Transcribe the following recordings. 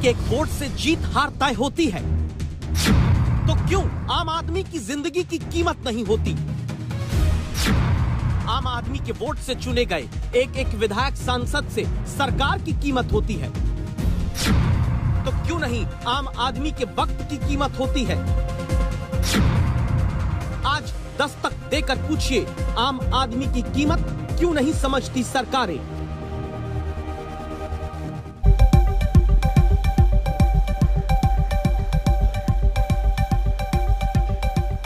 कि एक वोट से जीत हार तय होती है, तो क्यों आम आदमी की जिंदगी की कीमत नहीं होती? आम आदमी के वोट से चुने गए एक एक विधायक सांसद से सरकार की कीमत होती है, तो क्यों नहीं आम आदमी के वक्त की कीमत होती है? आज दस्तक देकर पूछिए, आम आदमी की कीमत क्यों नहीं समझती सरकारें?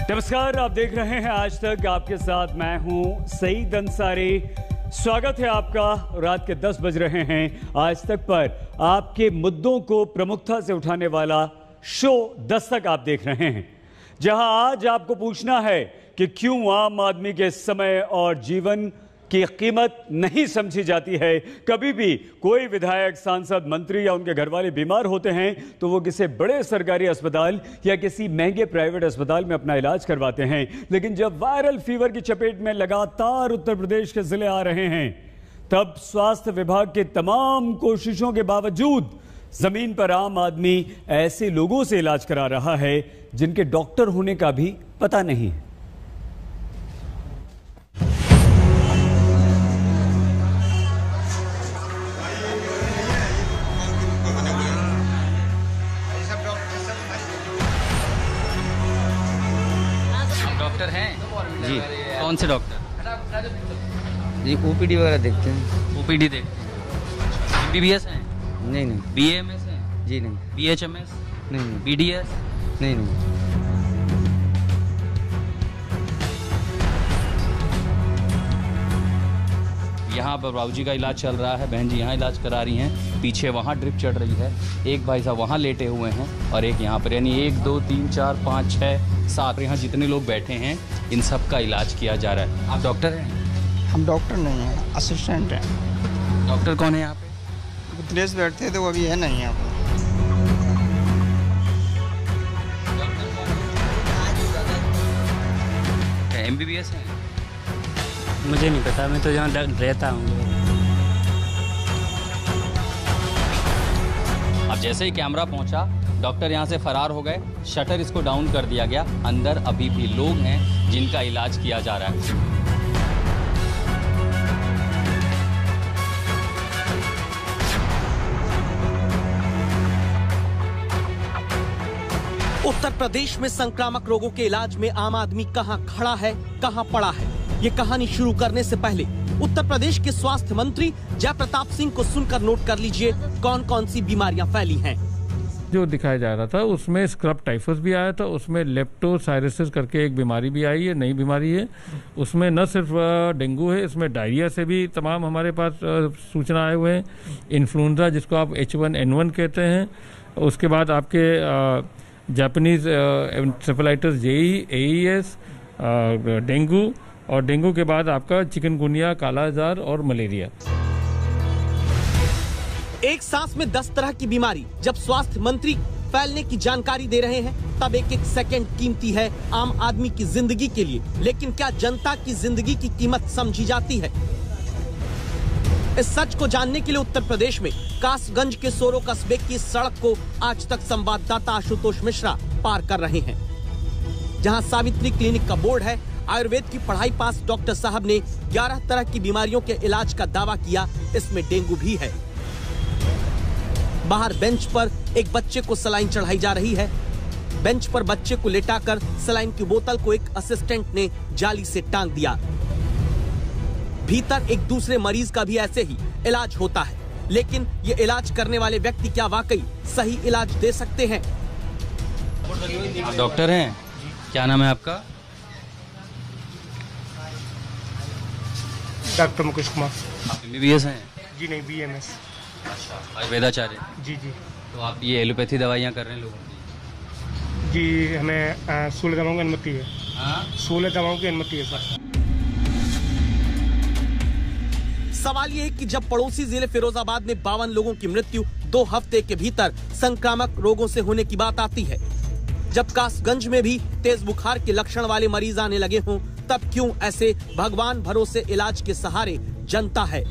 नमस्कार, आप देख रहे हैं आज तक। आपके साथ मैं हूं सईद अंसारी। स्वागत है आपका। रात के 10 बज रहे हैं आज तक पर आपके मुद्दों को प्रमुखता से उठाने वाला शो दस्तक आप देख रहे हैं, जहां आज आपको पूछना है कि क्यों आम आदमी के समय और जीवन की कीमत नहीं समझी जाती है। कभी भी कोई विधायक, सांसद, मंत्री या उनके घर वाले बीमार होते हैं तो वो किसी बड़े सरकारी अस्पताल या किसी महंगे प्राइवेट अस्पताल में अपना इलाज करवाते हैं, लेकिन जब वायरल फीवर की चपेट में लगातार उत्तर प्रदेश के जिले आ रहे हैं, तब स्वास्थ्य विभाग के तमाम कोशिशों के बावजूद जमीन पर आम आदमी ऐसे लोगों से इलाज करा रहा है जिनके डॉक्टर होने का भी पता नहीं है। डॉक्टर हैं जी। कौन से डॉक्टर? जी ओपीडी वगैरह देखते हैं। ओपीडी देखते हैं। एमबीबीएस हैं? नहीं नहीं। बीएमएस हैं? जी नहीं। बीएचएमएस? नहीं नहीं। बीडीएस? नहीं नहीं। यहाँ पर बाबूजी का इलाज चल रहा है, बहन जी यहाँ इलाज करा रही हैं, पीछे वहाँ ड्रिप चढ़ रही है, एक भाई साहब वहाँ लेटे हुए हैं और एक यहाँ पर, यानी 1 2 3 4 5 6 7 यहाँ जितने लोग बैठे हैं इन सब का इलाज किया जा रहा है। आप डॉक्टर हैं? हम डॉक्टर नहीं हैं, असिस्टेंट हैं। डॉक्टर कौन है यहाँ पे? दिनेश बैठते थे, वो अभी है नहीं यहाँ पर। एमबीबीएस हैं? मुझे नहीं पता, मैं तो यहाँ रहता हूँ। अब जैसे ही कैमरा पहुंचा, डॉक्टर यहां से फरार हो गए, शटर इसको डाउन कर दिया गया। अंदर अभी भी लोग हैं जिनका इलाज किया जा रहा है। उत्तर प्रदेश में संक्रामक रोगों के इलाज में आम आदमी कहां खड़ा है, कहां पड़ा है, ये कहानी शुरू करने से पहले उत्तर प्रदेश के स्वास्थ्य मंत्री जयप्रताप सिंह को सुनकर नोट कर लीजिए कौन कौन सी बीमारियां फैली हैं। जो दिखाया जा रहा था उसमें स्क्रब टाइफस भी आया था, उसमें लेप्टोसाइरोसिस करके एक बीमारी भी आई है, नई बीमारी है। उसमें न सिर्फ डेंगू है, इसमें डायरिया से भी तमाम हमारे पास सूचना आए हुए हैं। इन्फ्लुएंजा जिसको आप H1N1 कहते हैं, उसके बाद आपके Japanese encephalitis JE, AES, dengue, और डेंगू के बाद आपका चिकनगुनिया, कालाजार और मलेरिया। एक सांस में 10 तरह की बीमारी जब स्वास्थ्य मंत्री फैलने की जानकारी दे रहे हैं, तब एक एक सेकंड कीमती है आम आदमी की जिंदगी के लिए। लेकिन क्या जनता की जिंदगी की कीमत समझी जाती है? इस सच को जानने के लिए उत्तर प्रदेश में कासगंज के सोरो कस्बे की सड़क को आज तक संवाददाता आशुतोष मिश्रा पार कर रहे हैं, जहां सावित्री क्लिनिक का बोर्ड है। आयुर्वेद की पढ़ाई पास डॉक्टर साहब ने 11 तरह की बीमारियों के इलाज का दावा किया, इसमें डेंगू भी है। बाहर बेंच पर एक बच्चे को सलाइन चढ़ाई जा रही है। बेंच पर बच्चे को लेटाकर सलाइन की बोतल को एक असिस्टेंट ने जाली से टांग दिया। भीतर एक दूसरे मरीज का भी ऐसे ही इलाज होता है, लेकिन ये इलाज करने वाले व्यक्ति क्या वाकई सही इलाज दे सकते हैं? आप डॉक्टर हैं? क्या नाम है आपका? डॉक्टर मुकेश कुमार। आप एमबीबीएस हैं? जी नहीं, BMS। अच्छा, आयुर्वेदाचार्य? जी जी। तो आप ये एलोपैथी दवाइयाँ कर रहे हैं लोगों की? जी, हमें 16 दवाओं की अनुमति है। हाँ? 16 दवाओं की अनुमति है सर। सवाल ये है कि जब पड़ोसी जिले फिरोजाबाद में 52 लोगों की मृत्यु 2 हफ्ते के भीतर संक्रामक रोगों से होने की बात आती है, जब कासगंज में भी तेज बुखार के लक्षण वाले मरीज आने लगे हों, तब क्यों ऐसे भगवान भरोसे इलाज के सहारे जनता है?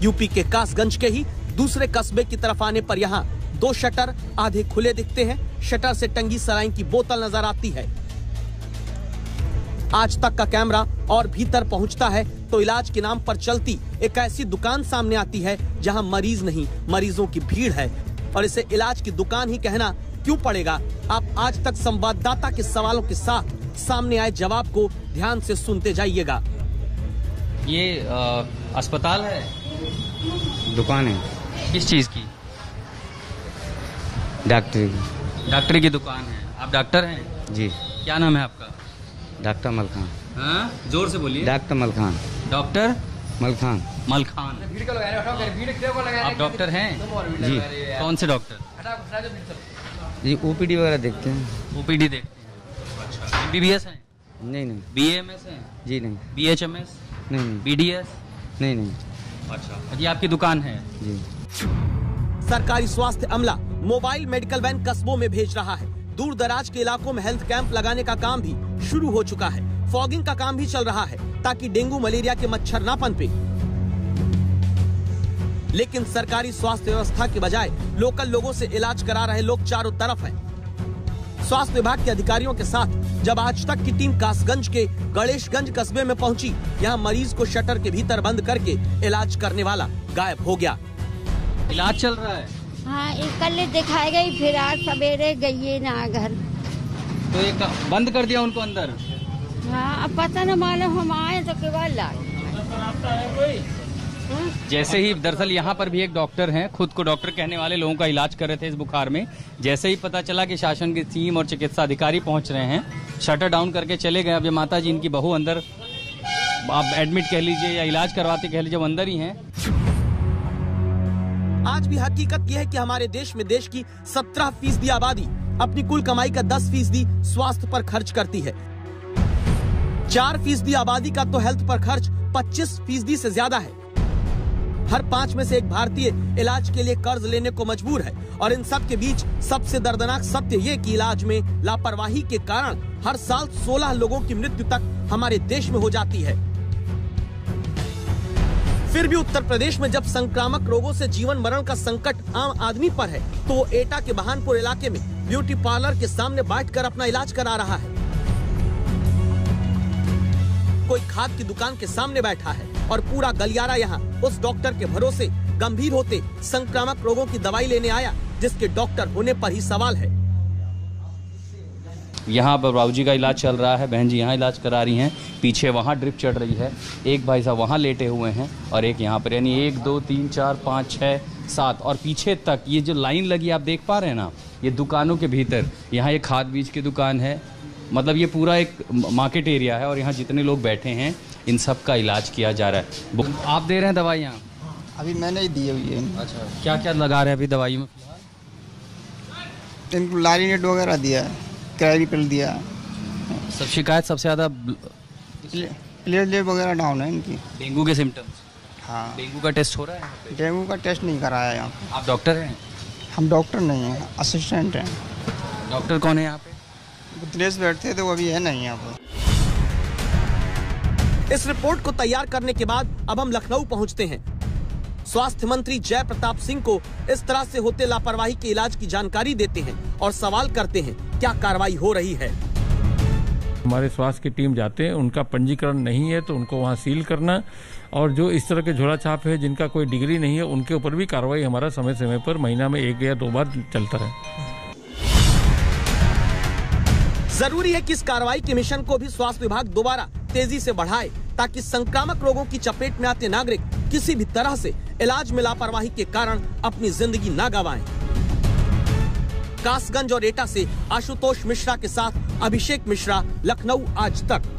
यूपी के कासगंज के ही दूसरे कस्बे की तरफ आने पर यहाँ 2 शटर आधे खुले दिखते हैं। शटर से टंगी सलाइन की बोतल नजर आती है। आज तक का कैमरा और भीतर पहुंचता है तो इलाज के नाम पर चलती एक ऐसी दुकान सामने आती है जहां मरीज नहीं, मरीजों की भीड़ है। और इसे इलाज की दुकान ही कहना क्यों पड़ेगा? आप आज तक संवाददाता के सवालों के साथ सामने आए जवाब को ध्यान से सुनते जाइएगा। ये अस्पताल है, दुकान है किस चीज की? डॉक्टर की। डॉक्टरी की दुकान है। आप डॉक्टर हैं? जी। क्या नाम है आपका? डॉक्टर मलखान। हाँ, जोर से बोलिए। डॉक्टर मलखान। डॉक्टर मलखान। मलखान। आप डॉक्टर हैं? जी। कौन से डॉक्टर? जी ओपीडी वगैरह देखते हैं। ओपीडी देखते हैं। अच्छा, एमबीबीएस हैं? नहीं नहीं। बीएमएस हैं? जी नहीं। बीएचएमएस? नहीं नहीं। बीडीएस? नहीं नहीं। अच्छा, ये आपकी दुकान है? जी। सरकारी स्वास्थ्य अमला मोबाइल मेडिकल वैन कस्बों में भेज रहा है। दूर दराज के इलाकों में हेल्थ कैंप लगाने का काम भी शुरू हो चुका है। फॉगिंग का काम भी चल रहा है ताकि डेंगू मलेरिया के मच्छर ना पनपे। लेकिन सरकारी स्वास्थ्य व्यवस्था के बजाय लोकल लोगों से इलाज करा रहे लोग चारों तरफ हैं। स्वास्थ्य विभाग के अधिकारियों के साथ जब आज तक की टीम कासगंज के गणेशगंज कस्बे में पहुंची, यहाँ मरीज को शटर के भीतर बंद करके इलाज करने वाला गायब हो गया। इलाज चल रहा है? हाँ, कल दिखाई गई, फिर आज सवेरे गई ना घर। तो ये बंद कर दिया उनको अंदर? हाँ, अब पता न मालूम, हम आए तो केवल लाए। जैसे ही दरअसल यहाँ पर भी एक डॉक्टर हैं, खुद को डॉक्टर कहने वाले लोगों का इलाज कर रहे थे इस बुखार में। जैसे ही पता चला कि शासन की टीम और चिकित्सा अधिकारी पहुंच रहे हैं, शटर डाउन करके चले गए। अब ये माता जी, इनकी बहू अंदर, आप एडमिट कह लीजिए या इलाज करवाते कह लीजिए, अंदर ही हैं। आज भी हकीकत यह है कि हमारे देश में देश की 17% आबादी अपनी कुल कमाई का 10% स्वास्थ्य पर खर्च करती है। 4% आबादी का तो हेल्थ पर खर्च 25% से ज्यादा है। हर 5 में से एक भारतीय इलाज के लिए कर्ज लेने को मजबूर है। और इन सब के बीच सबसे दर्दनाक सत्य ये कि इलाज में लापरवाही के कारण हर साल 16 लोगों की मृत्यु तक हमारे देश में हो जाती है। फिर भी उत्तर प्रदेश में जब संक्रामक रोगों से जीवन मरण का संकट आम आदमी पर है, तो वो एटा के बहानपुर इलाके में ब्यूटी पार्लर के सामने बैठकर अपना इलाज करा रहा है। कोई खाद की दुकान के सामने बैठा है और पूरा गलियारा यहाँ उस डॉक्टर के भरोसे गंभीर होते संक्रामक रोगों की दवाई लेने आया, जिसके डॉक्टर होने पर ही सवाल है। यहाँ पर बाबू जी का इलाज चल रहा है, बहन जी यहाँ इलाज करा रही हैं, पीछे वहाँ ड्रिप चढ़ रही है। एक भाई साहब वहाँ लेटे हुए हैं और एक यहाँ पर, यानी 1 2 3 4 5 6 7 और पीछे तक ये जो लाइन लगी आप देख पा रहे हैं ना, ये दुकानों के भीतर। यहाँ एक खाद बीज की दुकान है, मतलब ये पूरा एक मार्केट एरिया है और यहाँ जितने लोग बैठे हैं इन सब का इलाज किया जा रहा है। आप दे रहे हैं दवाई यहाँ? अभी मैंने ही दी हुई है। अच्छा, क्या क्या लगा रहे हैं अभी दवाई में? इनको लारिनेट वगैरह दिया, क्लैरिपिल दिया। सब शिकायत सबसे ज़्यादा प्लेटलेट वगैरह डाउन है इनकी। डेंगू के सिम्टम्स? हाँ। डेंगू का टेस्ट हो रहा है? डेंगू का टेस्ट नहीं कराया यहाँ। आप डॉक्टर हैं? हम डॉक्टर नहीं हैं, असिस्टेंट हैं। डॉक्टर कौन है यहाँ पे? बुतलेस बैठते तो अभी है नहीं यहाँ पर। इस रिपोर्ट को तैयार करने के बाद अब हम लखनऊ पहुंचते हैं। स्वास्थ्य मंत्री जय प्रताप सिंह को इस तरह से होते लापरवाही के इलाज की जानकारी देते हैं और सवाल करते हैं क्या कार्रवाई हो रही है। हमारे स्वास्थ्य की टीम जाते हैं, उनका पंजीकरण नहीं है तो उनको वहाँ सील करना, और जो इस तरह के झोला छाप है जिनका कोई डिग्री नहीं है उनके ऊपर भी कार्रवाई हमारा समय समय पर महीना में 1 या 2 बार चलता है। जरूरी है कि इस कार्रवाई के मिशन को भी स्वास्थ्य विभाग दोबारा तेजी से बढ़ाए ताकि संक्रामक रोगों की चपेट में आते नागरिक किसी भी तरह से इलाज में लापरवाही के कारण अपनी जिंदगी न गंवाएं। कासगंज और एटा से आशुतोष मिश्रा के साथ अभिषेक मिश्रा, लखनऊ आज तक।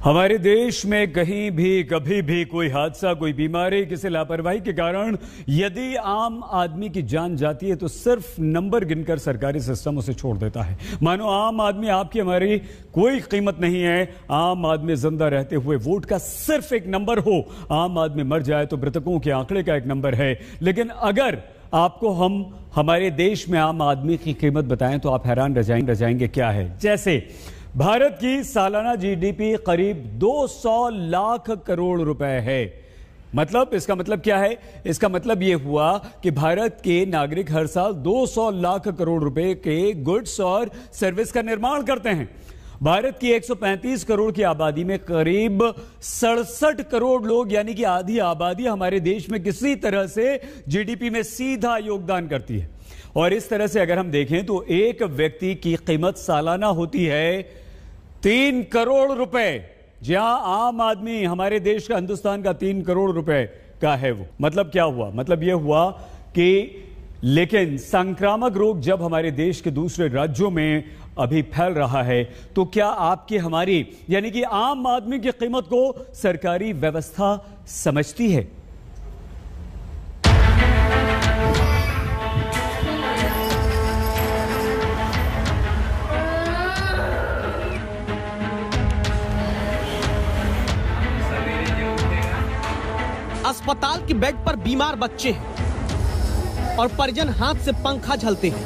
हमारे देश में कहीं भी कभी भी कोई हादसा, कोई बीमारी, किसी लापरवाही के कारण यदि आम आदमी की जान जाती है तो सिर्फ नंबर गिनकर सरकारी सिस्टम उसे छोड़ देता है। मानो आम आदमी, आपकी हमारी कोई कीमत नहीं है। आम आदमी जिंदा रहते हुए वोट का सिर्फ एक नंबर हो, आम आदमी मर जाए तो मृतकों के आंकड़े का एक नंबर है। लेकिन अगर आपको हम हमारे देश में आम आदमी की कीमत बताएं तो आप हैरान रह जाएंगे क्या है। जैसे भारत की सालाना जीडीपी करीब 200 लाख करोड़ रुपए है, मतलब इसका मतलब क्या है? इसका मतलब यह हुआ कि भारत के नागरिक हर साल 200 लाख करोड़ रुपए के गुड्स और सर्विस का निर्माण करते हैं। भारत की 135 करोड़ की आबादी में करीब 67 करोड़ लोग यानी कि आधी आबादी हमारे देश में किसी तरह से जीडीपी में सीधा योगदान करती है। और इस तरह से अगर हम देखें तो एक व्यक्ति की कीमत सालाना होती है 3 करोड़ रुपए। जहां आम आदमी हमारे देश का, हिंदुस्तान का 3 करोड़ रुपए का है वो। मतलब क्या हुआ? मतलब यह हुआ कि लेकिन संक्रामक रोग जब हमारे देश के दूसरे राज्यों में अभी फैल रहा है तो क्या आपकी हमारी यानी कि आम आदमी की कीमत को सरकारी व्यवस्था समझती है? अस्पताल के बेड पर बीमार बच्चे हैं और परिजन हाथ से पंखा झलते हैं।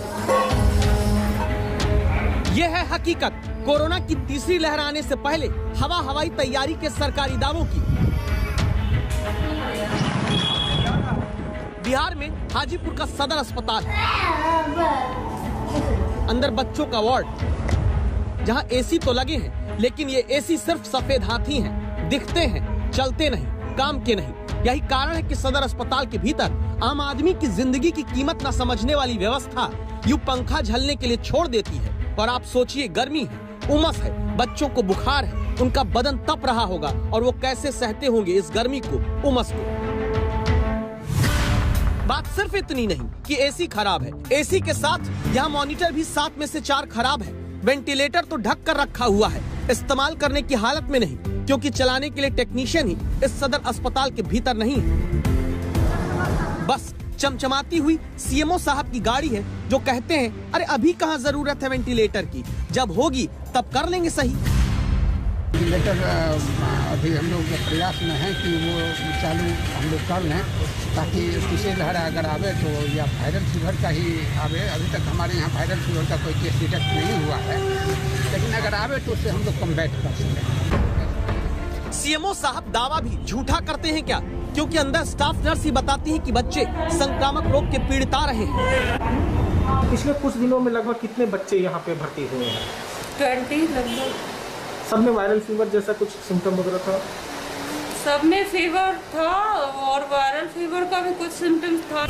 यह है हकीकत कोरोना की तीसरी लहर आने से पहले हवाई तैयारी के सरकारी दावों की। बिहार में हाजीपुर का सदर अस्पताल है। अंदर बच्चों का वार्ड, जहां एसी तो लगे हैं लेकिन ये एसी सिर्फ सफेद हाथी हैं, दिखते हैं, चलते नहीं, काम के नहीं। यही कारण है कि सदर अस्पताल के भीतर आम आदमी की जिंदगी की कीमत न समझने वाली व्यवस्था यूं पंखा झलने के लिए छोड़ देती है। और आप सोचिए, गर्मी है, उमस है, बच्चों को बुखार है, उनका बदन तप रहा होगा और वो कैसे सहते होंगे इस गर्मी को, उमस को। बात सिर्फ इतनी नहीं कि एसी खराब है, एसी के साथ यहाँ मॉनिटर भी 7 में से 4 खराब है। वेंटिलेटर तो ढक कर रखा हुआ है, इस्तेमाल करने की हालत में नहीं, क्योंकि चलाने के लिए टेक्नीशियन ही इस सदर अस्पताल के भीतर नहीं है। बस चमचमाती हुई सीएमओ साहब की गाड़ी है जो कहते हैं अरे अभी कहाँ जरूरत है वेंटिलेटर की, जब होगी तब कर लेंगे सही। वेंटिलेटर अभी हम लोग प्रयास में है कि वो चालू हम लोग कर लें, ताकि तीसरी लहर अगर आवे तो या वायरल फीवर का ही आवे। अभी तक हमारे यहाँ वायरल फीवर का कोई केस डिटेक्ट नहीं हुआ है, लेकिन अगर आवे तो उससे हम लोग कम्बैट कर सकें। सीएमओ साहब दावा भी झूठा करते हैं क्या? क्योंकि अंदर स्टाफ नर्स ही बताती है कि बच्चे संक्रामक रोग के पीड़िता रहे हैं। पिछले कुछ दिनों में लगभग कितने बच्चे यहाँ पे भर्ती हुए हैं? 20 लगभग। सब में वायरल फीवर जैसा कुछ सिम्टम वगैरह था? सब में फीवर था और वायरल फीवर का भी कुछ सिम्टम्स था।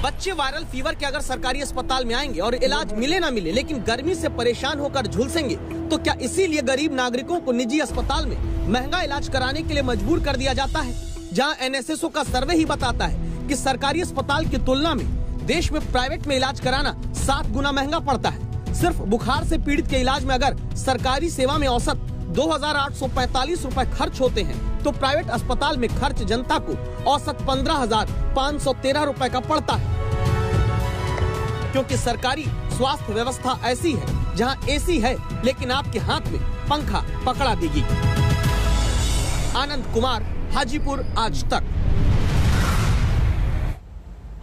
बच्चे वायरल फीवर के अगर सरकारी अस्पताल में आएंगे और इलाज मिले ना मिले लेकिन गर्मी से परेशान होकर झुलसेंगे, तो क्या इसीलिए गरीब नागरिकों को निजी अस्पताल में महंगा इलाज कराने के लिए मजबूर कर दिया जाता है? जहां एनएसएसओ का सर्वे ही बताता है कि सरकारी अस्पताल की तुलना में देश में प्राइवेट में इलाज कराना 7 गुना महंगा पड़ता है। सिर्फ बुखार से पीड़ित के इलाज में अगर सरकारी सेवा में औसत 2,845 रुपए खर्च होते हैं, तो प्राइवेट अस्पताल में खर्च जनता को औसत 15,513 रुपए का पड़ता है। क्योंकि सरकारी स्वास्थ्य व्यवस्था ऐसी है जहां एसी है लेकिन आपके हाथ में पंखा पकड़ा देगी। आनंद कुमार, हाजीपुर, आज तक।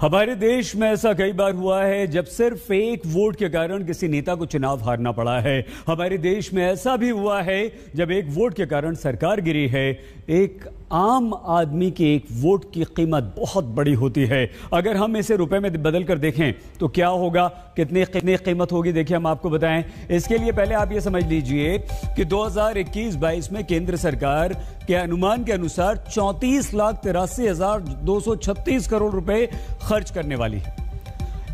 हमारे देश में ऐसा कई बार हुआ है जब सिर्फ एक वोट के कारण किसी नेता को चुनाव हारना पड़ा है। हमारे देश में ऐसा भी हुआ है जब एक वोट के कारण सरकार गिरी है। एक आम आदमी के एक वोट की कीमत बहुत बड़ी होती है। अगर हम इसे रुपए में बदल कर देखें तो क्या होगा, कितनी कीमत होगी, देखिए हम आपको बताएं। इसके लिए पहले आप ये समझ लीजिए कि 2021-22 में केंद्र सरकार के अनुमान के अनुसार 34,83,236 करोड़ रुपए खर्च करने वाली है।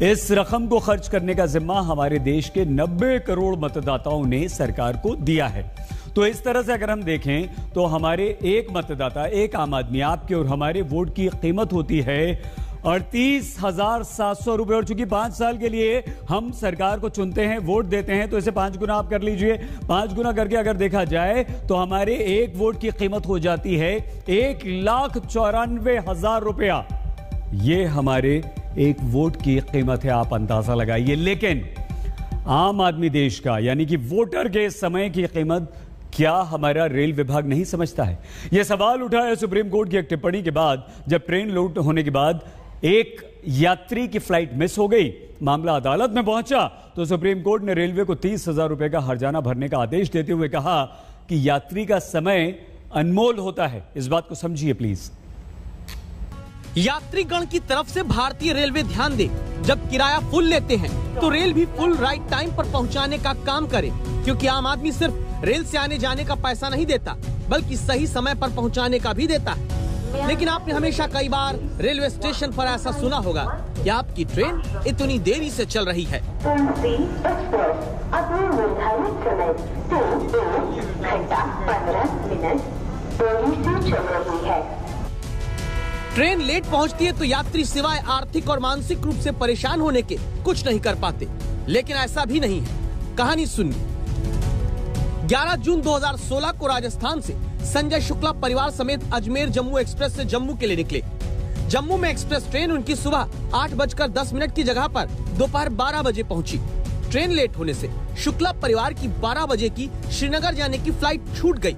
इस रकम को खर्च करने का जिम्मा हमारे देश के 90 करोड़ मतदाताओं ने सरकार को दिया है। तो इस तरह से अगर हम देखें तो हमारे एक मतदाता, एक आम आदमी, आपके और हमारे वोट की कीमत होती है 38,700 रुपए। और चूंकि 5 साल के लिए हम सरकार को चुनते हैं, वोट देते हैं, तो इसे 5 गुना आप कर लीजिए। 5 गुना करके अगर देखा जाए तो हमारे एक वोट की कीमत हो जाती है 1,94,000 रुपया। ये हमारे एक वोट की कीमत है, आप अंदाजा लगाइए। लेकिन आम आदमी देश का यानी कि वोटर के समय की कीमत क्या हमारा रेल विभाग नहीं समझता है? यह सवाल उठा है सुप्रीम कोर्ट की एक टिप्पणी के बाद, जब ट्रेन लूट होने के बाद एक यात्री की फ्लाइट मिस हो गई। मामला अदालत में पहुंचा तो सुप्रीम कोर्ट ने रेलवे को 30,000 रुपए का हर्जाना भरने का आदेश देते हुए कहा कि यात्री का समय अनमोल होता है। इस बात को समझिए प्लीज। यात्रीगण की तरफ से भारतीय रेलवे ध्यान दे, जब किराया फुल लेते हैं तो रेल भी फुल राइट टाइम पर पहुंचाने का काम करे, क्योंकि आम आदमी सिर्फ रेल से आने जाने का पैसा नहीं देता बल्कि सही समय पर पहुंचाने का भी देता है। लेकिन आपने हमेशा कई बार रेलवे स्टेशन पर ऐसा सुना होगा कि आपकी ट्रेन इतनी देरी से चल रही है। ट्रेन लेट पहुंचती है तो यात्री सिवाय आर्थिक और मानसिक रूप से परेशान होने के कुछ नहीं कर पाते, लेकिन ऐसा भी नहीं है। कहानी सुनिए। 11 जून 2016 को राजस्थान से संजय शुक्ला परिवार समेत अजमेर जम्मू एक्सप्रेस से जम्मू के लिए निकले। जम्मू में एक्सप्रेस ट्रेन उनकी सुबह 8:10 की जगह पर दोपहर 12 बजे पहुंची। ट्रेन लेट होने से शुक्ला परिवार की 12 बजे की श्रीनगर जाने की फ्लाइट छूट गई।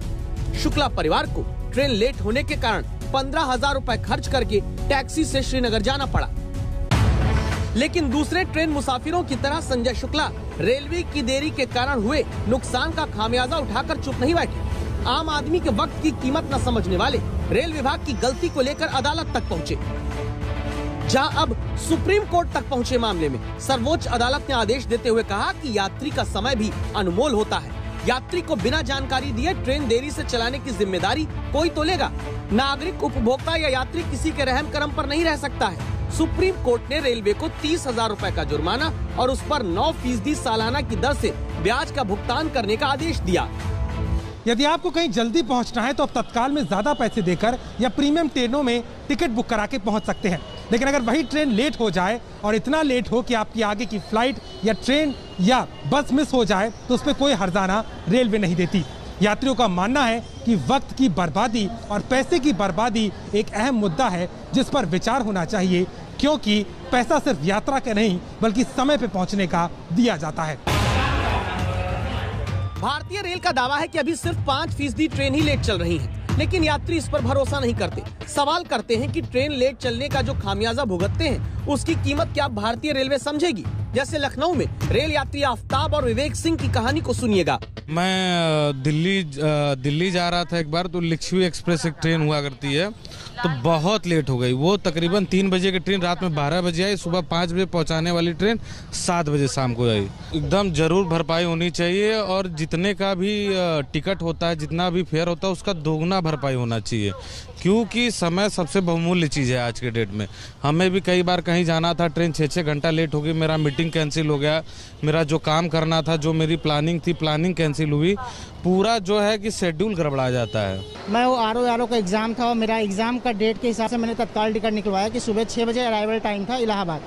शुक्ला परिवार को ट्रेन लेट होने के कारण 15,000 रुपए खर्च करके टैक्सी से श्रीनगर जाना पड़ा। लेकिन दूसरे ट्रेन मुसाफिरों की तरह संजय शुक्ला रेलवे की देरी के कारण हुए नुकसान का खामियाजा उठाकर चुप नहीं बैठे। आम आदमी के वक्त की कीमत न समझने वाले रेल विभाग की गलती को लेकर अदालत तक पहुंचे, जहां अब सुप्रीम कोर्ट तक पहुंचे मामले में सर्वोच्च अदालत ने आदेश देते हुए कहा कि यात्री का समय भी अनमोल होता है। यात्री को बिना जानकारी दिए ट्रेन देरी से चलाने की जिम्मेदारी कोई तो लेगा। नागरिक, उपभोक्ता या यात्री किसी के रहम करम पर नहीं रह सकता है। सुप्रीम कोर्ट ने रेलवे को 30,000 रुपए का जुर्माना और उस पर 9% सालाना की दर से ब्याज का भुगतान करने का आदेश दिया। यदि आपको कहीं जल्दी पहुंचना है तो आप तत्काल में ज्यादा पैसे देकर या प्रीमियम ट्रेनों में टिकट बुक करा के पहुंच सकते हैं। लेकिन अगर वही ट्रेन लेट हो जाए और इतना लेट हो कि आपकी आगे की फ्लाइट या ट्रेन या बस मिस हो जाए तो उस पर कोई हर्जाना रेलवे नहीं देती। यात्रियों का मानना है कि वक्त की बर्बादी और पैसे की बर्बादी एक अहम मुद्दा है जिस पर विचार होना चाहिए, क्योंकि पैसा सिर्फ यात्रा का नहीं बल्कि समय पे पहुंचने का दिया जाता है। भारतीय रेल का दावा है कि अभी सिर्फ 5% ट्रेन ही लेट चल रही है, लेकिन यात्री इस पर भरोसा नहीं करते। सवाल करते हैं कि ट्रेन लेट चलने का जो खामियाजा भुगतते हैं उसकी कीमत क्या भारतीय रेलवे समझेगी। जैसे लखनऊ में रेल यात्री आफ्ताब और विवेक सिंह की कहानी को सुनिएगा। मैं दिल्ली जा रहा था एक बार, तो लिच्छवी एक्सप्रेस एक ट्रेन हुआ करती है, तो बहुत लेट हो गई। वो तकरीबन 3 बजे की ट्रेन रात में 12 बजे आई, सुबह 5 बजे पहुंचाने वाली ट्रेन 7 बजे शाम को आई। एकदम जरूर भरपाई होनी चाहिए और जितने का भी टिकट होता है, जितना भी फेयर होता है, उसका दोगुना भरपाई होना चाहिए, क्योंकि समय सबसे बहुमूल्य चीज़ है आज के डेट में। हमें भी कई बार कहीं जाना था, ट्रेन 6-6 घंटा लेट हो गई, मेरा मीटिंग कैंसिल हो गया, मेरा जो काम करना था, जो मेरी प्लानिंग थी, प्लानिंग कैंसिल हुई, पूरा जो है कि शेड्यूल गड़बड़ा जाता है। मैं वो आरओ का एग्ज़ाम था और मेरा एग्ज़ाम का डेट के हिसाब से मैंने तत्काल टिकट निकलवाया कि सुबह 6 बजे अराइवल टाइम था इलाहाबाद,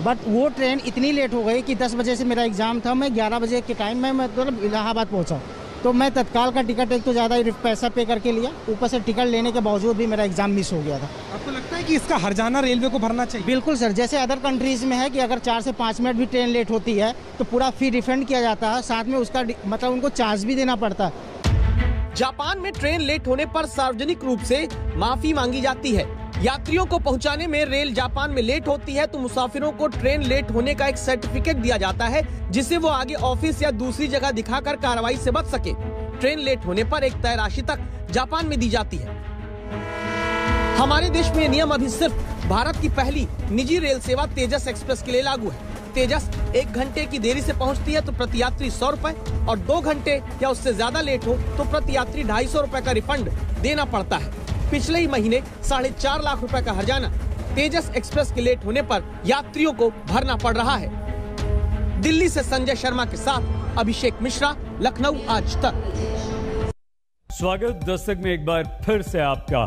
बट वो ट्रेन इतनी लेट हो गई कि 10 बजे से मेरा एग्ज़ाम था, मैं 11 बजे के टाइम में मतलब इलाहाबाद पहुँचा। तो मैं तत्काल का टिकट एक तो ज़्यादा पैसा पे करके लिया, ऊपर से टिकट लेने के बावजूद भी मेरा एग्जाम मिस हो गया था। आपको लगता है कि इसका हर्जाना रेलवे को भरना चाहिए? बिल्कुल सर, जैसे अदर कंट्रीज में है कि अगर 4 से 5 मिनट भी ट्रेन लेट होती है तो पूरा फी रिफंड किया जाता है, साथ में उसका मतलब उनको चार्ज भी देना पड़ता है। जापान में ट्रेन लेट होने पर सार्वजनिक रूप से माफी मांगी जाती है। यात्रियों को पहुंचाने में रेल जापान में लेट होती है तो मुसाफिरों को ट्रेन लेट होने का एक सर्टिफिकेट दिया जाता है, जिसे वो आगे ऑफिस या दूसरी जगह दिखाकर कार्रवाई से बच सके। ट्रेन लेट होने पर एक तय राशि तक जापान में दी जाती है। हमारे देश में नियम अभी सिर्फ भारत की पहली निजी रेल सेवा तेजस एक्सप्रेस के लिए लागू है। तेजस 1 घंटे की देरी से पहुंचती है तो प्रति यात्री 100 रुपए और 2 घंटे या उससे ज्यादा लेट हो तो प्रति यात्री 250 रुपए का रिफंड देना पड़ता है। पिछले ही महीने 4.5 लाख रुपए का हर्जाना तेजस एक्सप्रेस के लेट होने पर यात्रियों को भरना पड़ रहा है। दिल्ली से संजय शर्मा के साथ अभिषेक मिश्रा, लखनऊ आज तक। स्वागत दस्तक में एक बार फिर से आपका।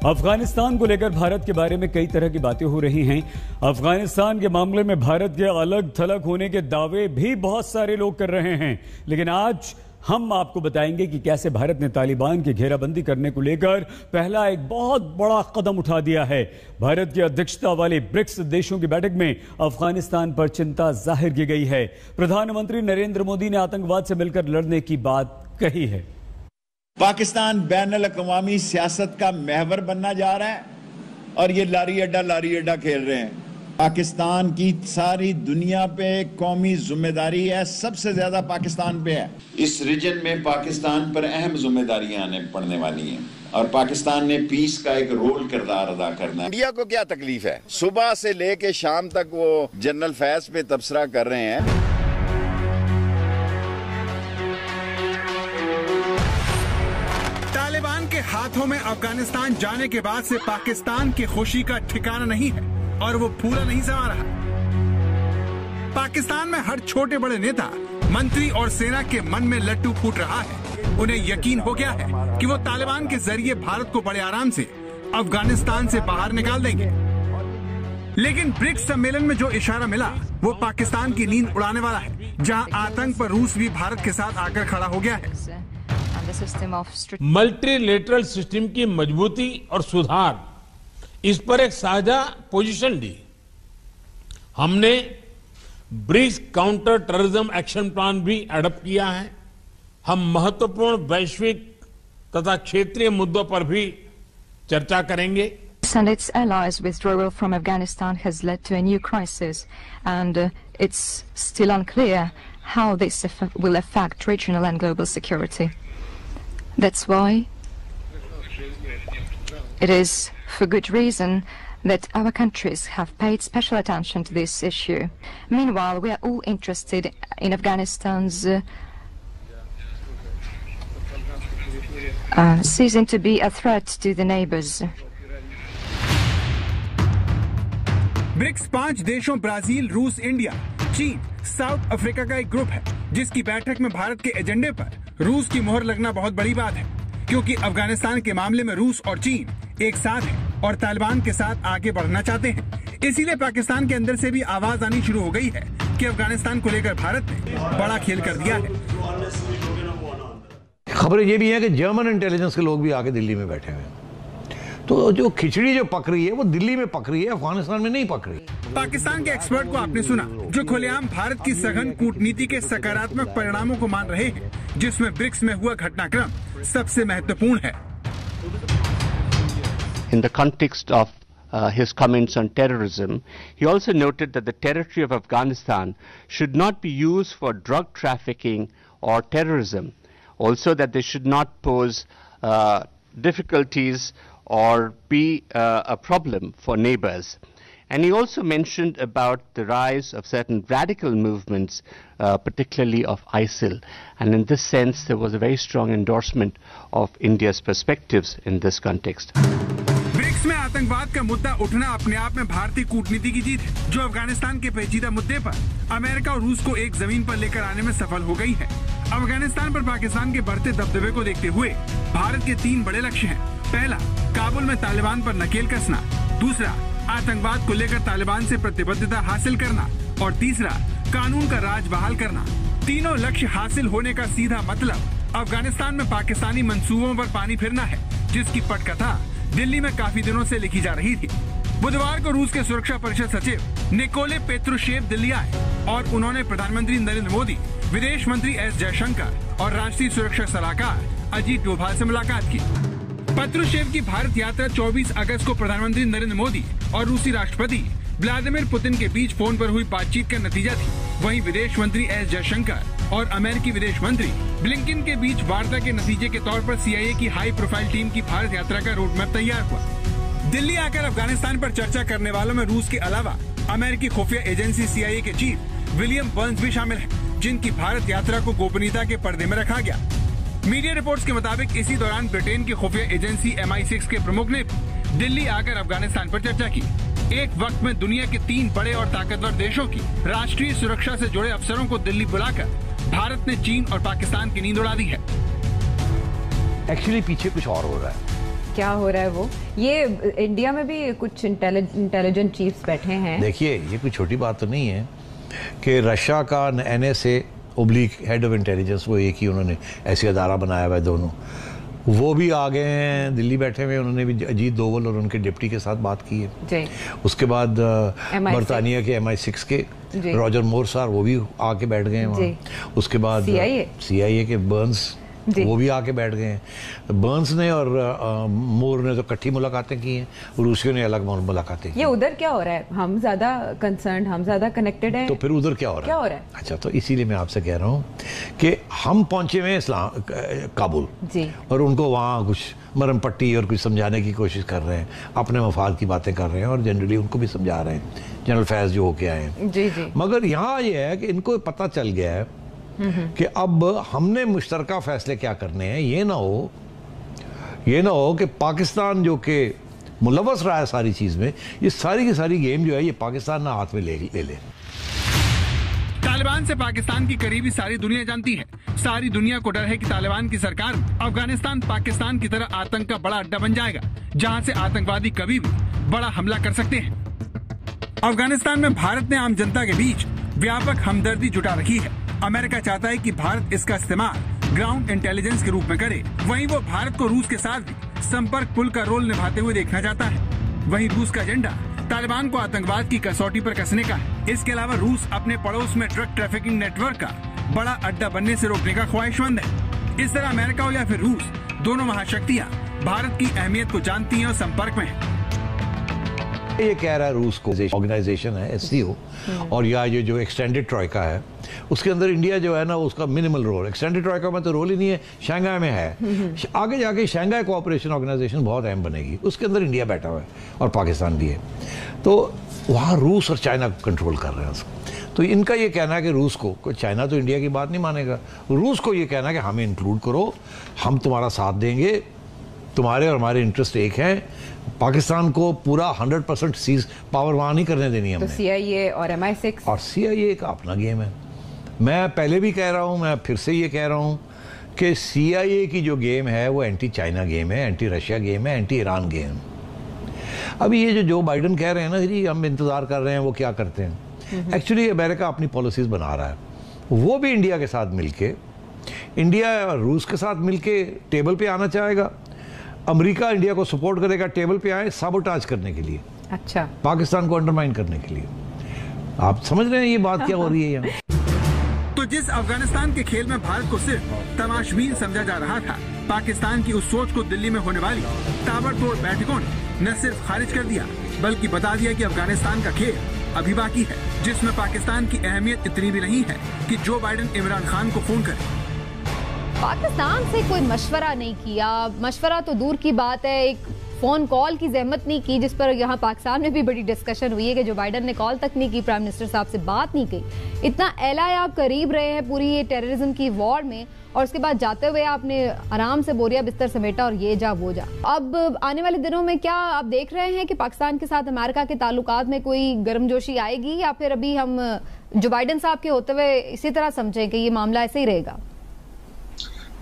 अफगानिस्तान को लेकर भारत के बारे में कई तरह की बातें हो रही हैं। अफगानिस्तान के मामले में भारत के अलग थलग होने के दावे भी बहुत सारे लोग कर रहे हैं, लेकिन आज हम आपको बताएंगे कि कैसे भारत ने तालिबान की घेराबंदी करने को लेकर पहला एक बहुत बड़ा कदम उठा दिया है। भारत की अध्यक्षता वाली ब्रिक्स देशों की बैठक में अफगानिस्तान पर चिंता जाहिर की गई है। प्रधानमंत्री नरेंद्र मोदी ने आतंकवाद से मिलकर लड़ने की बात कही है। पाकिस्तान बैनुल-अक़वामी सियासत का महवर बनना जा रहा है और ये लारी अड्डा खेल रहे हैं। पाकिस्तान की सारी दुनिया पे कौमी जिम्मेदारी है, सबसे ज्यादा पाकिस्तान पे है। इस रीजन में पाकिस्तान पर अहम जिम्मेदारियां आने पड़ने वाली हैं। और पाकिस्तान ने पीस का एक रोल किरदार अदा करना है। इंडिया को क्या तकलीफ है? सुबह से लेके शाम तक वो जनरल फैज पे तबसरा कर रहे हैं। तालिबान के हाथों में अफगानिस्तान जाने के बाद से पाकिस्तान की खुशी का ठिकाना नहीं है और वो फूला नहीं समा रहा। पाकिस्तान में हर छोटे बड़े नेता, मंत्री और सेना के मन में लट्टू फूट रहा है। उन्हें यकीन हो गया है कि वो तालिबान के जरिए भारत को बड़े आराम से अफगानिस्तान से बाहर निकाल देंगे। लेकिन ब्रिक्स सम्मेलन में जो इशारा मिला वो पाकिस्तान की नींद उड़ाने वाला है, जहां आतंक पर रूस भी भारत के साथ आकर खड़ा हो गया है। मल्टीलेटरल सिस्टम की मजबूती और सुधार, इस पर एक साझा पोजीशन ली। हमने BRICS counter terrorism action plan भी एडॉप्ट किया है। हम महत्वपूर्ण वैश्विक तथा क्षेत्रीय मुद्दों पर भी चर्चा करेंगे। And its allies' withdrawal from Afghanistan has led to a new crisis, and it's still unclear how this will affect regional and global security. That's why it is for good reason that our countries have paid special attention to this issue. Meanwhile, we are all interested in Afghanistan's ceasing to be a threat to the neighbors. BRICS 5 देशों Brazil, रूस, India, चीन, south Africa का एक group है, जिसकी बैठक में भारत के एजेंडे पर रूस की मोहर लगना बहुत बड़ी बात है, क्योंकि अफगानिस्तान के मामले में रूस और चीन एक साथ हैं और तालिबान के साथ आगे बढ़ना चाहते हैं। इसीलिए पाकिस्तान के अंदर से भी आवाज आनी शुरू हो गई है कि अफगानिस्तान को लेकर भारत ने बड़ा खेल कर दिया है। खबरें ये भी हैं कि जर्मन इंटेलिजेंस के लोग भी आके दिल्ली में बैठे हुए हैं। तो जो खिचड़ी जो पक रही है वो दिल्ली में पक रही है, अफगानिस्तान में नहीं पक रही। पाकिस्तान के एक्सपर्ट को आपने सुना, जो खुलेआम भारत की सघन कूटनीति के सकारात्मक परिणामों को मान रहे हैं, जिसमें ब्रिक्स में हुआ घटनाक्रम सबसे महत्वपूर्ण है। In the context of his comments on terrorism, he also noted that the territory of Afghanistan should not be used for drug trafficking or terrorism. Also that they should not pose difficulties or be a problem for neighbors. And he also mentioned about the rise of certain radical movements, particularly of ISIL. And in this sense, there was a very strong endorsement of India's perspectives in this context. BRICS में आतंकवाद का मुद्दा उठना अपने आप में भारतीय कूटनीति की जीत है, जो अफगानिस्तान के पेचीदा मुद्दे पर अमेरिका और रूस को एक जमीन पर लेकर आने में सफल हो गई है। अफगानिस्तान पर पाकिस्तान के बढ़ते दबदबे को देखते हुए भारत के 3 बड़े लक्ष्य हैं। पहला, काबुल में तालिबान पर नकेल कसना। दूसरा, आतंकवाद को लेकर तालिबान से प्रतिबद्धता हासिल करना। और तीसरा, कानून का राज बहाल करना। तीनों लक्ष्य हासिल होने का सीधा मतलब अफगानिस्तान में पाकिस्तानी मंसूबों पर पानी फिरना है, जिसकी पटकथा दिल्ली में काफी दिनों से लिखी जा रही थी। बुधवार को रूस के सुरक्षा परिषद सचिव निकोले पेत्रुशेव दिल्ली आए और उन्होंने प्रधानमंत्री नरेंद्र मोदी, विदेश मंत्री एस जयशंकर और राष्ट्रीय सुरक्षा सलाहकार अजीत डोभाल से मुलाकात की। पेत्रुशेव की भारत यात्रा 24 अगस्त को प्रधानमंत्री नरेंद्र मोदी और रूसी राष्ट्रपति व्लादिमीर पुतिन के बीच फोन पर हुई बातचीत का नतीजा थी। वहीं विदेश मंत्री एस जयशंकर और अमेरिकी विदेश मंत्री ब्लिंकन के बीच वार्ता के नतीजे के तौर पर सीआईए की हाई प्रोफाइल टीम की भारत यात्रा का रोड मैप तैयार हुआ। दिल्ली आकर अफगानिस्तान पर चर्चा करने वालों में रूस के अलावा अमेरिकी खुफिया एजेंसी सीआईए के चीफ विलियम बर्न्स भी शामिल हैं, जिनकी भारत यात्रा को गोपनीयता के पर्दे में रखा गया। मीडिया रिपोर्ट्स के मुताबिक इसी दौरान ब्रिटेन की खुफिया एजेंसी MI6 के प्रमुख ने दिल्ली आकर अफगानिस्तान पर चर्चा की। एक वक्त में दुनिया के 3 बड़े और ताकतवर देशों की राष्ट्रीय सुरक्षा से जुड़े अफसरों को दिल्ली बुलाकर भारत ने चीन और पाकिस्तान की नींद उड़ा दी है। एक्चुअली पीछे कुछ और हो रहा है। क्या हो रहा है वो? ये इंडिया में भी कुछ इंटेलिजेंट चीफ्स बैठे हैं। देखिए, ये कोई छोटी बात तो नहीं है कि रशिया का NSA oblique head of intelligence, वो एक ही उन्होंने ऐसे अदारा बनाया हुआ है, दोनों वो भी आ गए हैं, दिल्ली बैठे हुए। उन्होंने भी अजीत डोभाल और उनके डिप्टी के साथ बात की है। उसके बाद बरतानिया के MI6 के रॉजर मोर सार, वो भी आके बैठ गए हैं वहाँ। उसके बाद CIA के बर्न्स, वो भी आके बैठ गए हैं। बर्न्स ने और मोर ने तो इकट्ठी मुलाकातें की हैं, रूसियों ने अलग मुलाकातें की। ये उधर क्या हो रहा है? हम ज्यादा कंसर्न, हम ज्यादा कनेक्टेड हैं। तो फिर उधर क्या हो रहा है? अच्छा, तो इसीलिए मैं आपसे कह रहा हूँ कि हम पहुंचे हुए हैं काबुल जी, और उनको वहाँ कुछ मरम पट्टी और कुछ समझाने की कोशिश कर रहे हैं, अपने मफाद की बातें कर रहे हैं और जनरली उनको भी समझा रहे हैं, जनरल फैज़ जो होके आए हैं। जी जी। मगर यहाँ ये है कि इनको पता चल गया है कि अब हमने मुश्तरका फैसले क्या करने हैं। ये ना हो कि पाकिस्तान जो कि मुलव्वस रहा है सारी चीज़ में, ये सारी की सारी गेम जो है ये पाकिस्तान ना हाथ में ले ले। तालिबान से पाकिस्तान की करीबी सारी दुनिया जानती है। सारी दुनिया को डर है कि तालिबान की सरकार अफगानिस्तान पाकिस्तान की तरह आतंक का बड़ा अड्डा बन जाएगा, जहां से आतंकवादी कभी भी बड़ा हमला कर सकते हैं। अफगानिस्तान में भारत ने आम जनता के बीच व्यापक हमदर्दी जुटा रखी है। अमेरिका चाहता है कि भारत इसका इस्तेमाल ग्राउंड इंटेलिजेंस के रूप में करे। वहीं वो भारत को रूस के साथ भी संपर्क पुल का रोल निभाते हुए देखना चाहता है। वहीं रूस का एजेंडा तालिबान को आतंकवाद की कसौटी पर कसने का है। इसके अलावा रूस अपने पड़ोस में ड्रग ट्रैफिकिंग नेटवर्क का बड़ा अड्डा बनने से रोकने का ख्वाहिशमंद है। इस तरह अमेरिका हो या फिर रूस, दोनों महाशक्तियां भारत की अहमियत को जानती हैं और संपर्क में हैं। ये कह रहा है रूस को ऑर्गेनाइजेशन है SCO, और या ये जो एक्सटेंडेड ट्रॉयका है उसके अंदर इंडिया जो है ना उसका मिनिमल रोल, एक्सटेंडेड ट्रॉयका में तो रोल ही नहीं है, शंघाई में है। आगे जाके शंघाई कोऑपरेशन ऑर्गेनाइजेशन बहुत अहम बनेगी, उसके अंदर इंडिया बैठा हुआ है और पाकिस्तान भी है। तो वहाँ रूस और चाइना कंट्रोल कर रहे हैं उसको। तो इनका ये कहना है कि रूस को, चाइना तो इंडिया की बात नहीं मानेगा, रूस को ये कहना है कि हमें इंक्लूड करो, हम तुम्हारा साथ देंगे, तुम्हारे और हमारे इंटरेस्ट एक हैं, पाकिस्तान को पूरा 100% सीज पावर वहाँ नहीं करने देनी हमने। तो CIA और MI6 और CIA का अपना गेम है। मैं पहले भी कह रहा हूँ, मैं फिर से ये कह रहा हूँ कि CIA की जो गेम है वो एंटी चाइना गेम है, एंटी रशिया गेम है, एंटी ईरान गेम। अभी ये जो बाइडन कह रहे हैं ना जी हम इंतज़ार कर रहे हैं वो क्या करते हैं, एक्चुअली अमेरिका अपनी पॉलिसीज़ बना रहा है। वो भी इंडिया के साथ मिलके, इंडिया और रूस के साथ मिलके टेबल पे आना चाहेगा। अमेरिका इंडिया को सपोर्ट करेगा टेबल पे आए साबोटाज करने के लिए, अच्छा, पाकिस्तान को अंडरमाइन करने के लिए। आप समझ रहे हैं ये बात क्या हो रही है यहाँ। तो जिस अफगानिस्तान के खेल में भारत को सिर्फ तमाशबीन समझा जा रहा था, पाकिस्तान की उस सोच को दिल्ली में होने वाली ताबड़तोड़ बैठकों ने न सिर्फ खारिज कर दिया बल्कि बता दिया कि अफगानिस्तान का खेल अभी बाकी है, जिसमें पाकिस्तान की अहमियत इतनी भी नहीं है कि जो बाइडन इमरान खान को फोन करे। पाकिस्तान से कोई मशवरा नहीं किया, मशवरा तो दूर की बात है, एक फोन कॉल की जहमत नहीं की, जिस पर यहाँ पाकिस्तान में भी बड़ी डिस्कशन हुई है कि जो बाइडन ने कॉल तक नहीं की, प्राइम मिनिस्टर साहब से बात नहीं की। इतना एलाई आप करीब रहे हैं पूरी ये टेररिज्म की वॉर में, और उसके बाद जाते हुए आपने आराम से बोरिया बिस्तर समेटा और ये जा वो जा। अब आने वाले दिनों में क्या आप देख रहे हैं कि पाकिस्तान के साथ अमेरिका के ताल्लुकात में कोई गर्मजोशी आएगी, या फिर अभी हम जो बाइडन साहब के होते हुए इसी तरह समझें कि ये मामला ऐसे ही रहेगा?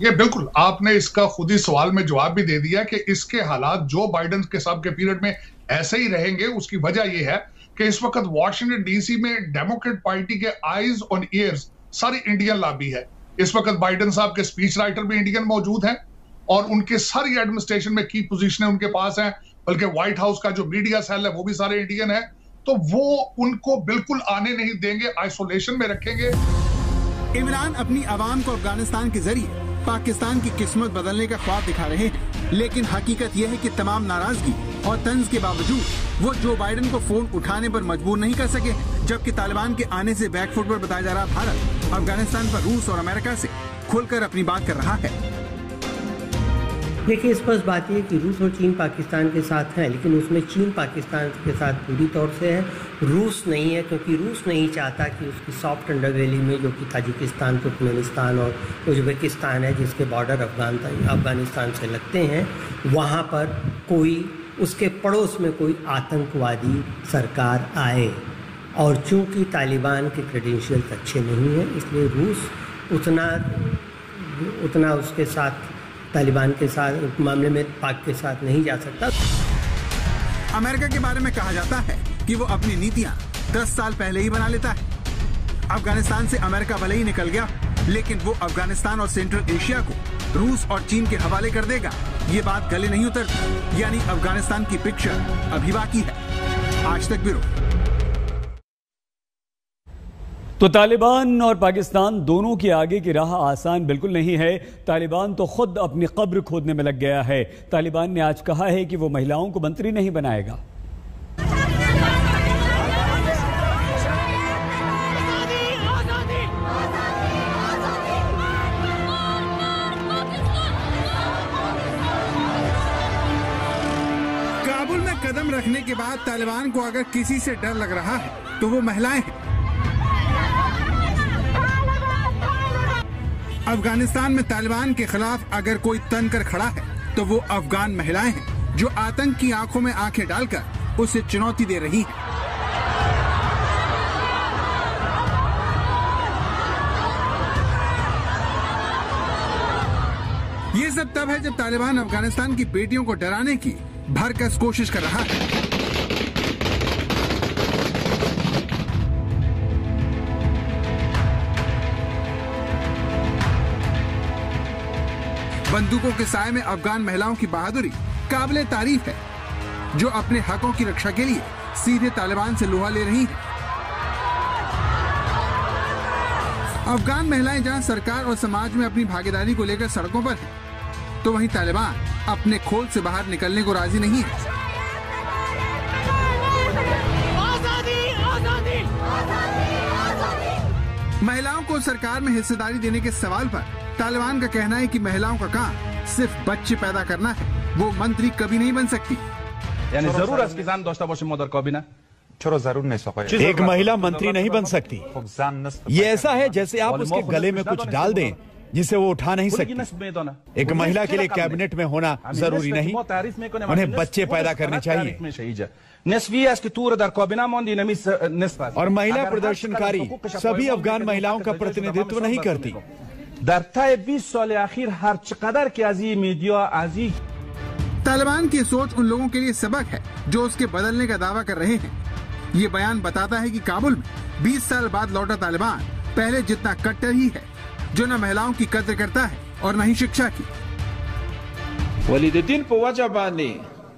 ये बिल्कुल आपने इसका खुद ही सवाल में जवाब भी दे दिया कि इसके हालात जो बाइडन के साहब के पीरियड में ऐसे ही रहेंगे। उसकी वजह यह है कि इस वक्त वॉशिंगटन DC में डेमोक्रेट पार्टी के आईज ऑन ईयर्स सारी इंडियन लॉबी है। इस वक्त बाइडन साहब के स्पीच राइटर भी इंडियन मौजूद हैं और उनके सारी एडमिनिस्ट्रेशन में की पोजीशनें उनके पास हैं, बल्कि व्हाइट हाउस का जो मीडिया सेल है वो भी सारे इंडियन है। तो वो उनको बिल्कुल आने नहीं देंगे, आइसोलेशन में रखेंगे। इमरान अपनी आवाम को अफगानिस्तान के जरिए पाकिस्तान की किस्मत बदलने का ख्वाब दिखा रहे हैं, लेकिन हकीकत यह है कि तमाम नाराजगी और तंज के बावजूद वो जो बाइडन को फोन उठाने पर मजबूर नहीं कर सके, जबकि तालिबान के आने से बैकफुट पर बताया जा रहा भारत अफगानिस्तान पर रूस और अमेरिका से खुलकर अपनी बात कर रहा है। देखिए, स्पष्ट बात यह कि रूस और चीन पाकिस्तान के साथ है, लेकिन उसमें चीन पाकिस्तान के साथ पूरी तौर से है, रूस नहीं है, क्योंकि रूस नहीं चाहता कि उसकी सॉफ्ट अंडरवेली में जो कि ताजिकिस्तान, तुर्कमेनिस्तान और उज्बेकिस्तान है जिसके बॉर्डर अफगानिस्तान से लगते हैं, वहाँ पर कोई उसके पड़ोस में कोई आतंकवादी सरकार आए। और चूँकि तालिबान के क्रेडेंशियल्स अच्छे नहीं हैं, इसलिए रूस उतना उसके साथ तालिबान के साथ मामले में पाक के साथ नहीं जा सकता। अमेरिका के बारे में कहा जाता है कि वो अपनी नीतियां 10 साल पहले ही बना लेता है। अफगानिस्तान से अमेरिका भले ही निकल गया, लेकिन वो अफगानिस्तान और सेंट्रल एशिया को रूस और चीन के हवाले कर देगा, ये बात गले नहीं उतरती। यानी अफगानिस्तान की पिक्चर अभी बाकी है। आज तक ब्यूरो। तो तालिबान और पाकिस्तान दोनों की आगे की राह आसान बिल्कुल नहीं है। तालिबान तो खुद अपनी कब्र खोदने में लग गया है। तालिबान ने आज कहा है कि वो महिलाओं को मंत्री नहीं बनाएगा। दम रखने के बाद तालिबान को अगर किसी से डर लग रहा है तो वो महिलाएं हैं। अफगानिस्तान में तालिबान के खिलाफ अगर कोई तन कर खड़ा है तो वो अफगान महिलाएं हैं, जो आतंक की आंखों में आंखें डालकर उसे चुनौती दे रही हैं। ये सब तब है जब तालिबान अफगानिस्तान की बेटियों को डराने की भरकस कोशिश कर रहा है। बंदूकों के साए में अफगान महिलाओं की बहादुरी काबिले तारीफ है, जो अपने हकों की रक्षा के लिए सीधे तालिबान से लोहा ले रही हैं। अफगान महिलाएं जहां सरकार और समाज में अपनी भागीदारी को लेकर सड़कों पर हैं, तो वहीं तालिबान अपने खोल से बाहर निकलने को राजी नहीं है। महिलाओं को सरकार में हिस्सेदारी देने के सवाल पर तालिबान का कहना है कि महिलाओं का काम सिर्फ बच्चे पैदा करना है, वो मंत्री कभी नहीं बन सकती। एक महिला मंत्री नहीं बन सकती। ये ऐसा है जैसे आप उसके गले में कुछ डाल दें जिसे वो उठा नहीं सकती। एक महिला के लिए कैबिनेट में होना जरूरी नहीं, उन्हें बच्चे पैदा करने चाहिए। और महिला प्रदर्शनकारी सभी अफगान महिलाओं का प्रतिनिधित्व नहीं करती। तालिबान की सोच उन लोगों के लिए सबक है जो उसके बदलने का दावा कर रहे हैं। ये बयान बताता है कि काबुल में 20 साल बाद लौटा तालिबान पहले जितना कट्टर ही है, जो न महिलाओं की कद्र करता है और न ही शिक्षा की। वली द दिन पे वजह बांधे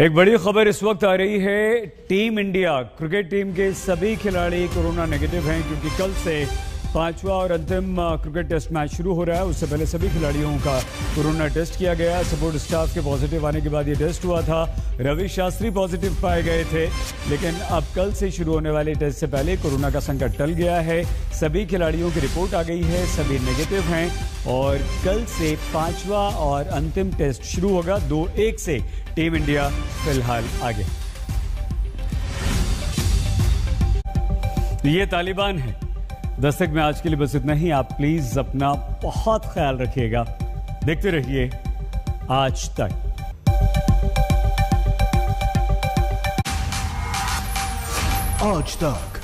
एक बड़ी खबर इस वक्त आ रही है। टीम इंडिया क्रिकेट टीम के सभी खिलाड़ी कोरोना नेगेटिव हैं, क्योंकि कल से 5वां और अंतिम क्रिकेट टेस्ट मैच शुरू हो रहा है। उससे पहले सभी खिलाड़ियों का कोरोना टेस्ट किया गया। सपोर्ट स्टाफ के पॉजिटिव आने के बाद ये टेस्ट हुआ था। रवि शास्त्री पॉजिटिव पाए गए थे, लेकिन अब कल से शुरू होने वाले टेस्ट से पहले कोरोना का संकट टल गया है। सभी खिलाड़ियों की रिपोर्ट आ गई है, सभी नेगेटिव हैं और कल से 5वां और अंतिम टेस्ट शुरू होगा। 2-1 से टीम इंडिया फिलहाल आगे। ये तालिबान है। दस्तक में आज के लिए बस इतना ही। आप प्लीज अपना बहुत ख्याल रखिएगा। देखते रहिए आज तक। आज तक